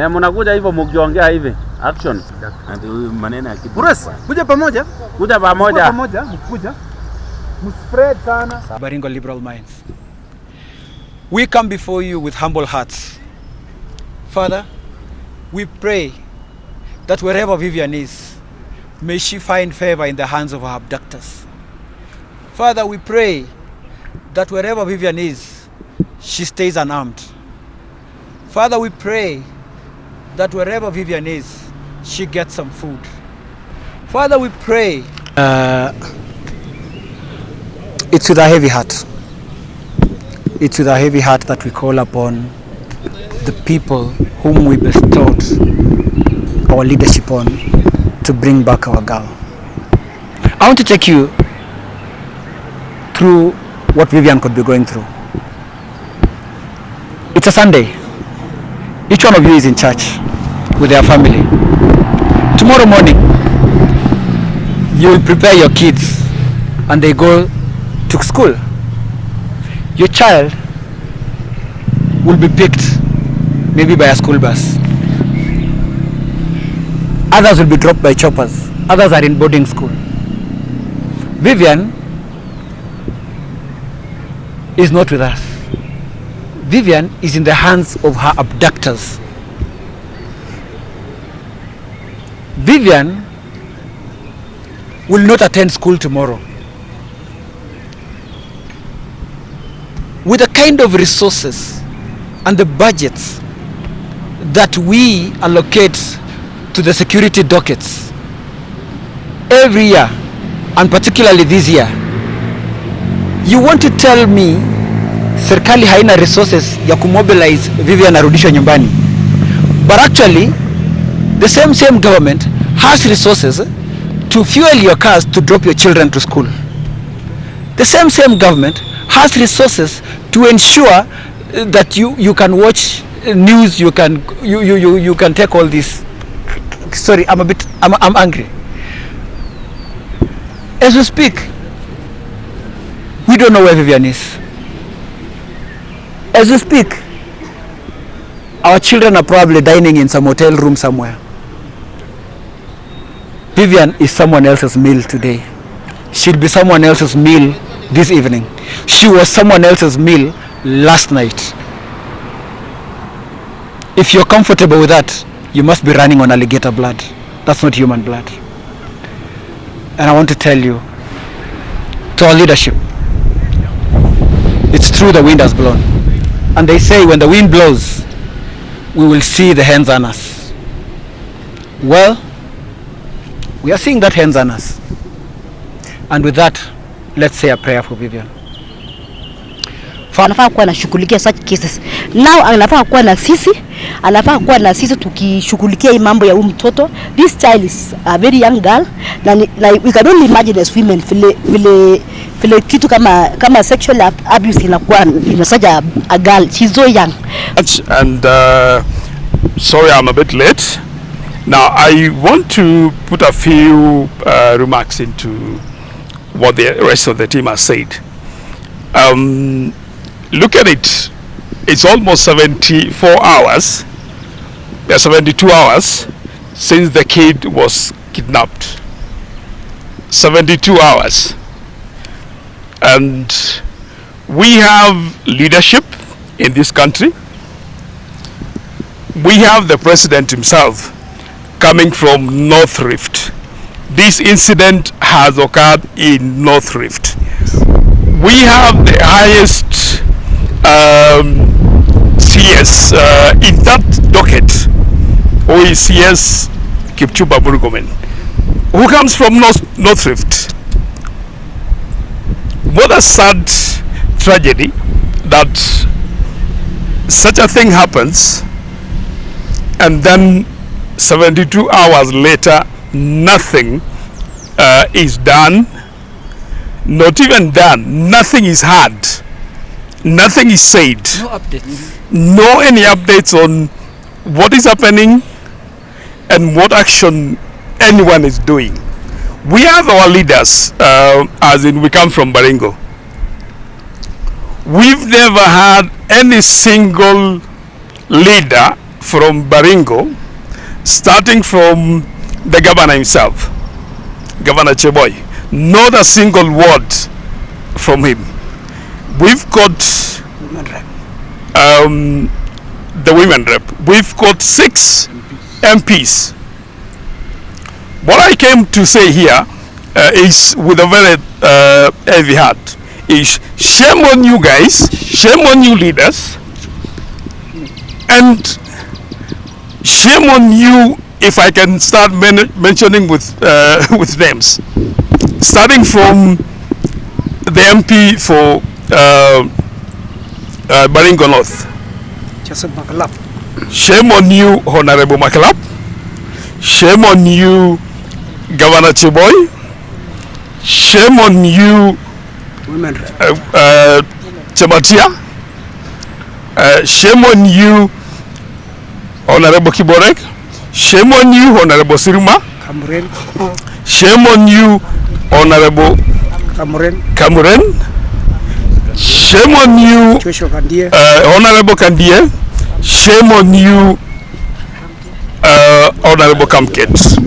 Mnakuja hivyo mkiongea hivi. Action. Maneno ya kitu. Kuja pamoja. Mkuja. Mspread sana. Baringo Liberal Minds. We come before you with humble hearts. Father, we pray that wherever Vivian is, may she find favor in the hands of her abductors. Father, we pray that wherever Vivian is, she stays unarmed. Father, we pray that wherever Vivian is, she gets some food. Father, we pray. It's with a heavy heart. It's with a heavy heart that we call upon the people whom we bestowed our leadership on to bring back our girl. I want to take you through what Vivian could be going through. It's a Sunday. Each one of you is in church with their family. Tomorrow morning, you will prepare your kids and they go to school. Your child will be picked maybe by a school bus. Others will be dropped by choppers. Others are in boarding school. Vivian is not with us. Vivian is in the hands of her abductors. Vivian will not attend school tomorrow. With the kind of resources and the budgets that we allocate to the security dockets every year, and particularly this year, you want to tell me serikali haina resources ya kumobilize Vivian arudishwe nyumbani? But actually, the same government has resources to fuel your cars to drop your children to school. The same government has resources to ensure that you can watch news, you can take all this. Sorry, I'm angry. As we speak, we don't know where Vivian is. As we speak, our children are probably dining in some hotel room somewhere. Vivian is someone else's meal today. She'll be someone else's meal this evening. She was someone else's meal last night. If you're comfortable with that, you must be running on alligator blood. That's not human blood. And I want to tell you, to our leadership, it's true the wind has blown. And they say when the wind blows, we will see the hands on us. Well, we are seeing that hands on us. And with that, let's say a prayer for Vivian. Anafaa kuwa anashughulikia such cases. Now anafaa kuwa na sisi tukishughulikia hii mambo ya huyu mtoto. This child is a very young girl. Na we can only imagine as women vile kitu kama sexual abuse inakuwa inasaja a girl. She's so young. And sorry I'm a bit late. Now I want to put a few remarks into what the rest of the team has said. Look at it. It's almost 74 hours, 72 hours since the kid was kidnapped. 72 hours. And we have leadership in this country. We have the president himself coming from North Rift. This incident has occurred in North Rift. We have the highest CS in that docket, who is CS Kipchumba Murkomen, who comes from North Rift. What a sad tragedy that such a thing happens, and then 72 hours later nothing is done. Not even done. Nothing is heard. Nothing is said. No updates. No any updates on what is happening and what action anyone is doing. We have our leaders, as in we come from Baringo. We've never had any single leader from Baringo, starting from the governor himself, Governor Cheboy. Not a single word from him. We've got the women rep. We've got 6 MPs. What I came to say here is with a very heavy heart. Is shame on you guys, shame on you leaders, and shame on you if I can start mentioning with names, starting from the MP for Baringo North. Shame on you, Honorable Makalap. Shame on you, Governor Cheboy. Shame on you, Chamatia. Shame on you, Honorable Kiborek. Shame on you, Honorable Siruma. Shame on you, Honorable Kamuren. Shame on you, Honorable Kandie. Shame on you, Honorable Kamket.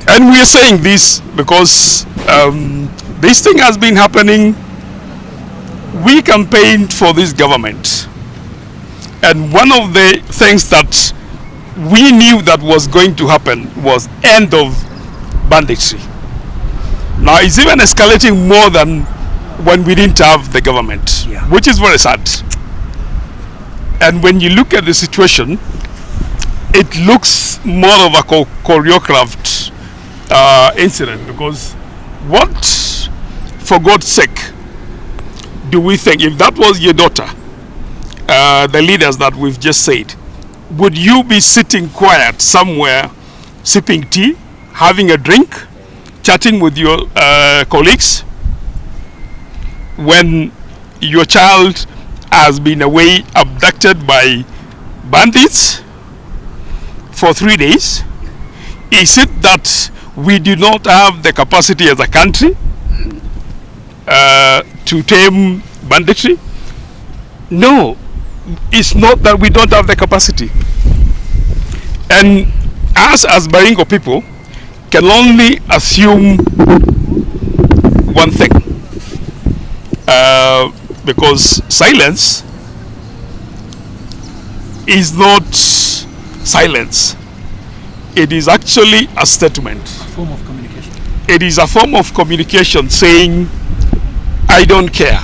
And we are saying this because this thing has been happening. We campaigned for this government, and one of the things that we knew that was going to happen was end of banditry. Now it's even escalating more than when we didn't have the government, which is very sad. And when you look at the situation, it looks more of a choreographed incident, because what, for God's sake, do we think, if that was your daughter, the leaders that we've just said, would you be sitting quiet somewhere, sipping tea, having a drink, chatting with your colleagues, when your child has been away, abducted by bandits for 3 days? Is it that we do not have the capacity as a country to tame banditry? No, it's not that we don't have the capacity. And us as Baringo people can only assume one thing, because silence is not silence. It is actually a statement. A form of communication. It is a form of communication saying, I don't care.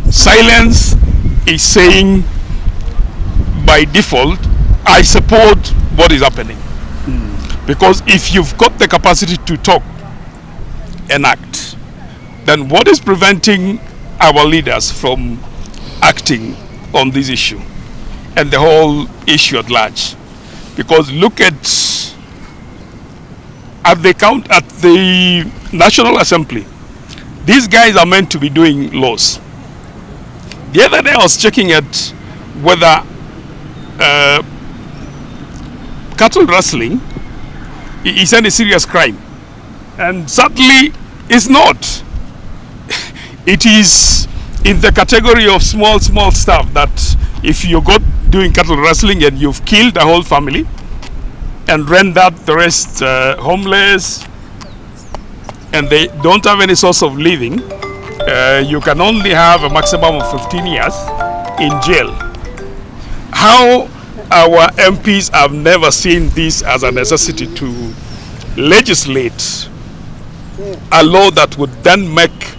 Silence is saying, by default, I support what is happening. Because if you've got the capacity to talk and act, then what is preventing our leaders from acting on this issue and the whole issue at large? Because look at the National Assembly. These guys are meant to be doing laws. The other day I was checking at whether cattle rustling is any serious crime, and sadly it's not. It is in the category of small stuff that if you got doing cattle rustling and you've killed a whole family and rendered the rest homeless and they don't have any source of living, you can only have a maximum of 15 years in jail. How our MPs have never seen this as a necessity to legislate a law that would then make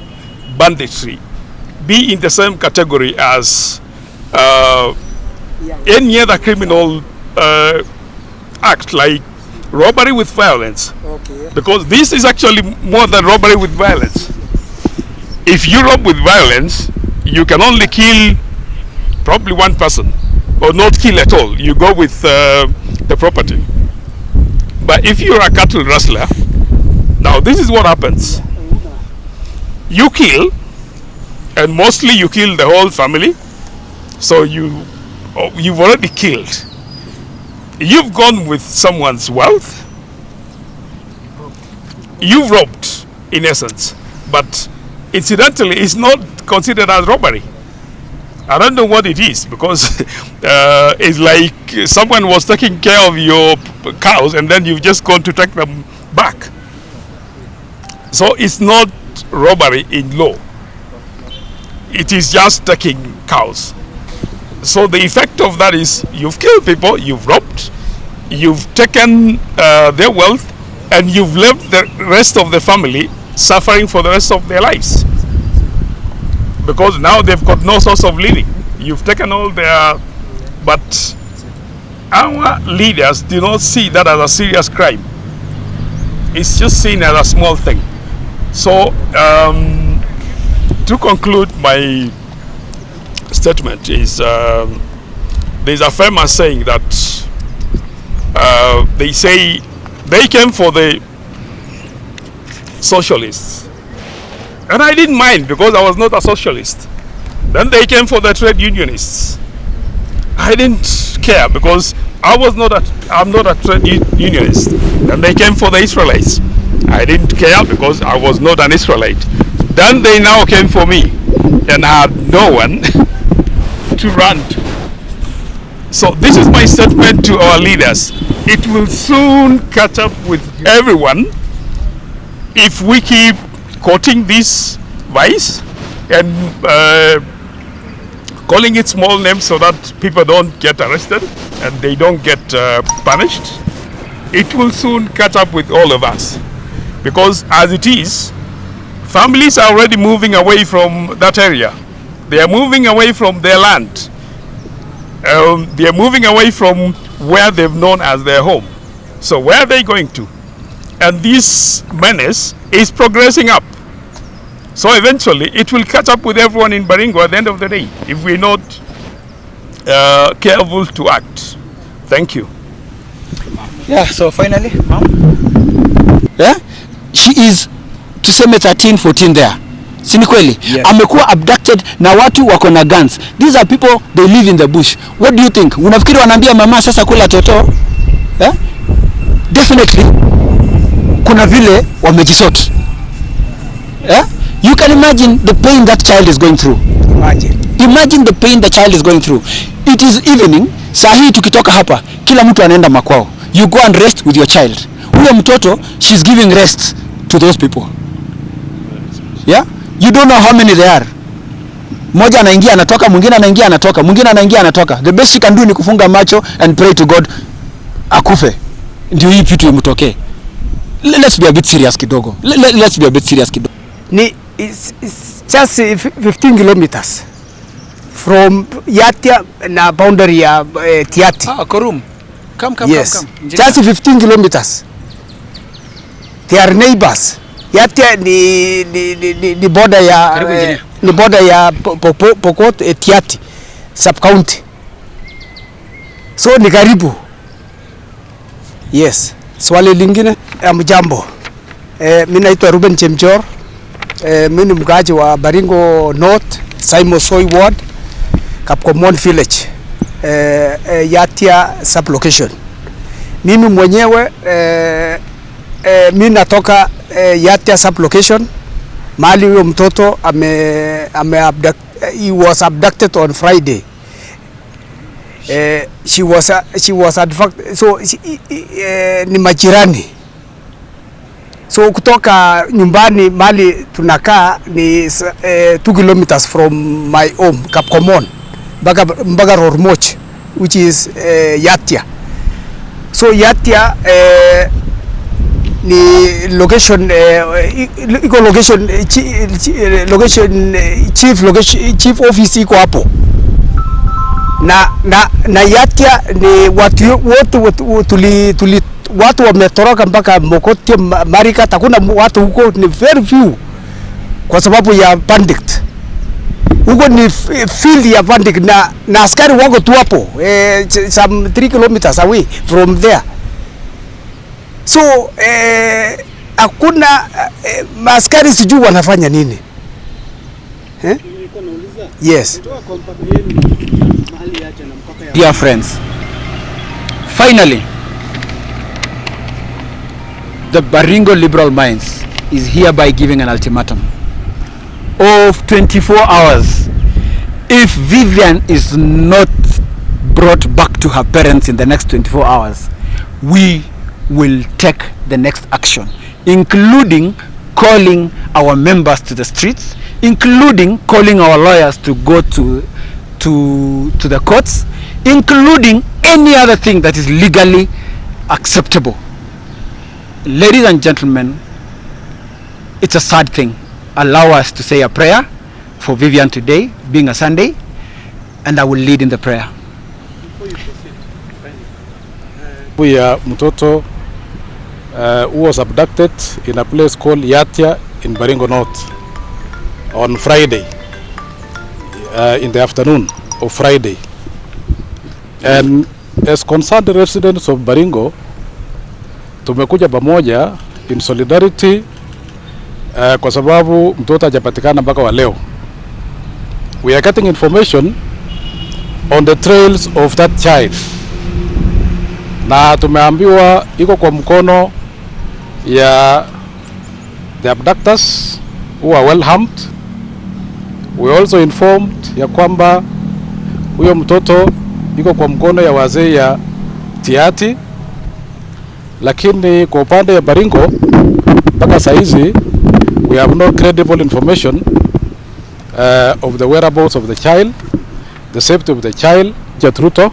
banditry be in the same category as any other criminal act, like robbery with violence. Because this is actually more than robbery with violence. If you rob with violence, you can only kill probably one person, or not kill at all. You go with the property. But if you're a cattle rustler, now this is what happens. You kill, and mostly you kill the whole family. So you've already killed. You've gone with someone's wealth. You've robbed, in essence. But incidentally, it's not considered as robbery. I don't know what it is, because it's like someone was taking care of your cows and then you've just gone to take them back. So it's not robbery in law. It is just taking cows. So the effect of that is you've killed people, you've robbed, you've taken their wealth, and you've left the rest of the family suffering for the rest of their lives. Because now they've got no source of living. You've taken all their... But our leaders do not see that as a serious crime. It's just seen as a small thing. So, to conclude my statement is, there's a famous saying that they say they came for the socialists. And I didn't mind because I was not a socialist. Then they came for the trade unionists. I didn't care because I'm not a trade unionist. Then they came for the Israelites. I didn't care because I was not an Israelite. Then they now came for me and had no one to run to. So this is my statement to our leaders. It will soon catch up with everyone if we keep quoting this vice and calling it small names so that people don't get arrested and they don't get punished. It will soon catch up with all of us, because as it is, families are already moving away from that area. They are moving away from their land. They are moving away from where they've known as their home. So where are they going to? And this menace is progressing up. So eventually it will catch up with everyone in Baringo at the end of the day if we're not careful to act. Thank you. Yeah, so finally, ma'am. Yeah? She is tuseme 13, 14 there. Si ni kweli? Yes. Amekuwa abducted na watu wako na guns. These are people, they live in the bush. What do you think? Unafikiri wanaambia mama sasa kula toto? Yeah? Definitely kuna vile wamejisort. Yeah? You can imagine the pain that child is going through. Imagine the pain the child is going through. It is evening. Saa hii tukitoka hapa, kila mtu anaenda makwao. You go and rest with your child. Huyo mtoto, she's giving rest to those people. Yeah? You don't know how many there are. Mmoja anaingia anatoka, mwingine anaingia anatoka, mwingine anaingia anatoka. The best you can do ni kufunga macho and pray to God akufe. Ndio hii kitu imtokee. Let's be a bit serious kidogo. Let's be a bit serious kidogo. It's just 15 kilometers from Yatia na boundary ya Tiati. Korum. Come. Yes. Just 15 kilometers. They are neighbors. Yatia ni border ya ni border ya Pokot Tiati sub county. So ni karibu. Yes. Swali lingine, mjambo. Mimi naitwa Ruben Chemchor. Mimi ni mkaaji wa Baringo North, Simon Soy Ward, Kapkomon Village, Yatia sub location. Mimi mwenyewe mimi natoka Yatia sub location. Mahali huyo mtoto he was abducted on Friday. She was abducted, so ni majirani. So kutoka nyumbani mali tunakaa ni 2 kilometers from my home, Kapkomon, Mbaga Rormoch, which is Yatia. So Yatia ni location chief office iko hapo. Na Yatia ni watu wametoroka mpaka Mokotie, Marika, hakuna watu huko, ni very few kwa sababu ya bandit. Huko ni field ya bandit na askari wako tu hapo some 3 kilometers away from there. So hakuna askari sijui wanafanya nini. Yes. Dear friends, finally, the Baringo Liberal Minds is hereby giving an ultimatum. of 24 hours, if Vivian is not brought back to her parents in the next 24 hours, we will take the next action, including calling our members to the streets, including calling our lawyers to go to the courts, including any other thing that is legally acceptable. Ladies and gentlemen, it's a sad thing. Allow us to say a prayer for Vivian today, being a Sunday, and I will lead in the prayer. Mtoto who was abducted in a place called Yatia in Baringo North on Friday, in the afternoon of Friday. And as concerned residents of Baringo, tumekuja pamoja in solidarity kwa sababu mtoto hajapatikana mpaka wa leo. We are getting information on the trails of that child, na tumeambiwa iko kwa mkono ya the abductors who are well armed. We also informed ya kwamba huyo mtoto iko kwa mkono ya wazee ya Tiati, lakini kwa upande ya Baringo mpaka saizi we have no credible information of the whereabouts of the child, the safety of the child. Jatruto